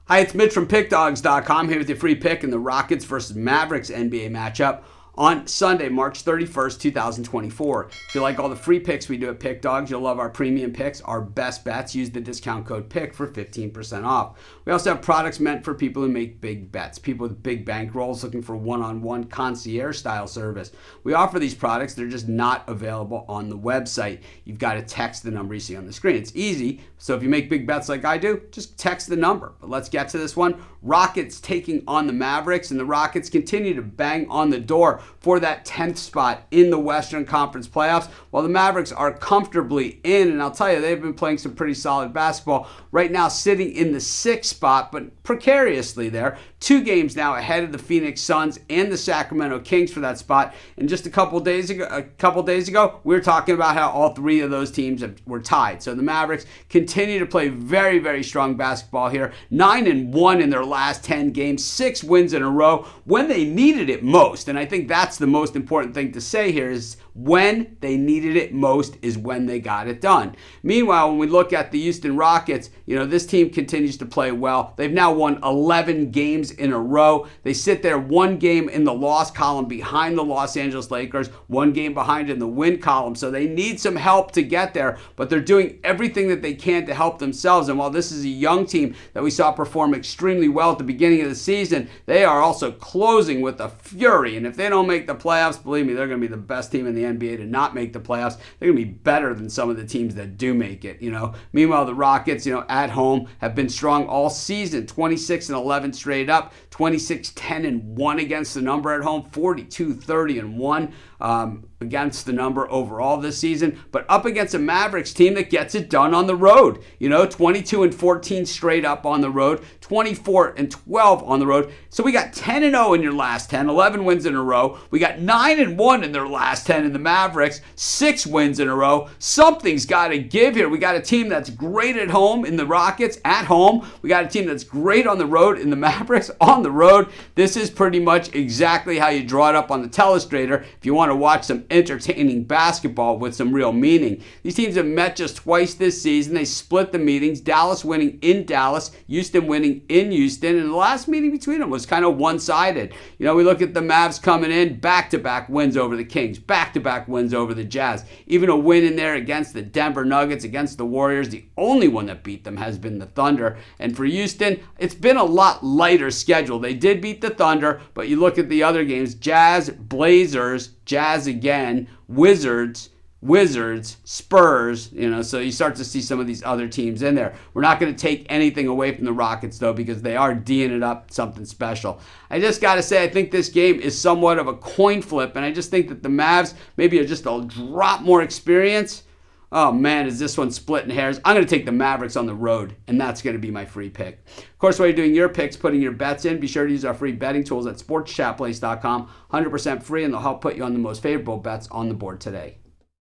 Hi, it's Mitch from Pickdawgz.com here with your free pick in the Rockets versus Mavericks NBA matchup on Sunday, March 31st, 2024. If you like all the free picks we do at Pick Dawgz, you'll love our premium picks, our best bets. Use the discount code PICK for 15% off. We also have products meant for people who make big bets, people with big bankrolls looking for one-on-one concierge-style service. We offer these products. They're just not available on the website. You've got to text the number you see on the screen. It's easy, so if you make big bets like I do, just text the number. But let's get to this one. Rockets taking on the Mavericks, and the Rockets continue to bang on the door for that 10th spot in the Western Conference playoffs, while the Mavericks are comfortably in, and I'll tell you, they've been playing some pretty solid basketball. Right now, sitting in the 6th spot, but precariously there. 2 games now ahead of the Phoenix Suns and the Sacramento Kings for that spot. And just a couple days ago, we were talking about how all 3 of those teams were tied. So the Mavericks continue to play very, very strong basketball here. 9-1 in their last 10 games, 6 wins in a row when they needed it most. And I think that's the most important thing to say here is when they needed it most is when they got it done. Meanwhile, when we look at the Houston Rockets, this team continues to play well. They've now won 11 games in a row. They sit there 1 game in the loss column behind the Los Angeles Lakers, 1 game behind in the win column. So they need some help to get there, but they're doing everything that they can to help themselves. And while this is a young team that we saw perform extremely well at the beginning of the season, they are also closing with a fury. And if they don't make the playoffs, believe me, they're going to be the best team in the NBA to not make the playoffs. They're going to be better than some of the teams that do make it. Meanwhile, the Rockets, at home have been strong all season. 26-11 straight up, 26-10-1 against the number at home, 42-30-1 against the number overall this season, but up against a Mavericks team that gets it done on the road. 22-14 straight up on the road, 24-12 on the road. So we got 10-0 in your last 10, 11 wins in a row. We got 9-1 in their last 10 in the Mavericks, 6 wins in a row. Something's got to give here. We got a team that's great at home in the Rockets at home. We got a team that's great on the road in the Mavericks on the road. This is pretty much exactly how you draw it up on the telestrator if you want to watch some entertaining basketball with some real meaning. These teams have met just twice this season. They split the meetings. Dallas winning in Dallas, Houston winning in Houston, and the last meeting between them was kind of one-sided. We look at the Mavs coming in, back-to-back wins over the Kings, back-to-back wins over the Jazz, even a win in there against the Denver Nuggets, against the Warriors. The only one that beat them has been the Thunder. And for Houston, it's been a lot lighter schedule. They did beat the Thunder, but you look at the other games, Jazz, Blazers, Jazz again, Wizards, Spurs, so you start to see some of these other teams in there. We're not going to take anything away from the Rockets, though, because they are D'ing it up something special. I just got to say, I think this game is somewhat of a coin flip, and I just think that the Mavs maybe are just a drop more experience. Oh, man, is this one splitting hairs? I'm going to take the Mavericks on the road, and that's going to be my free pick. Of course, while you're doing your picks, putting your bets in, be sure to use our free betting tools at sportschatplace.com. 100% free, and they'll help put you on the most favorable bets on the board today.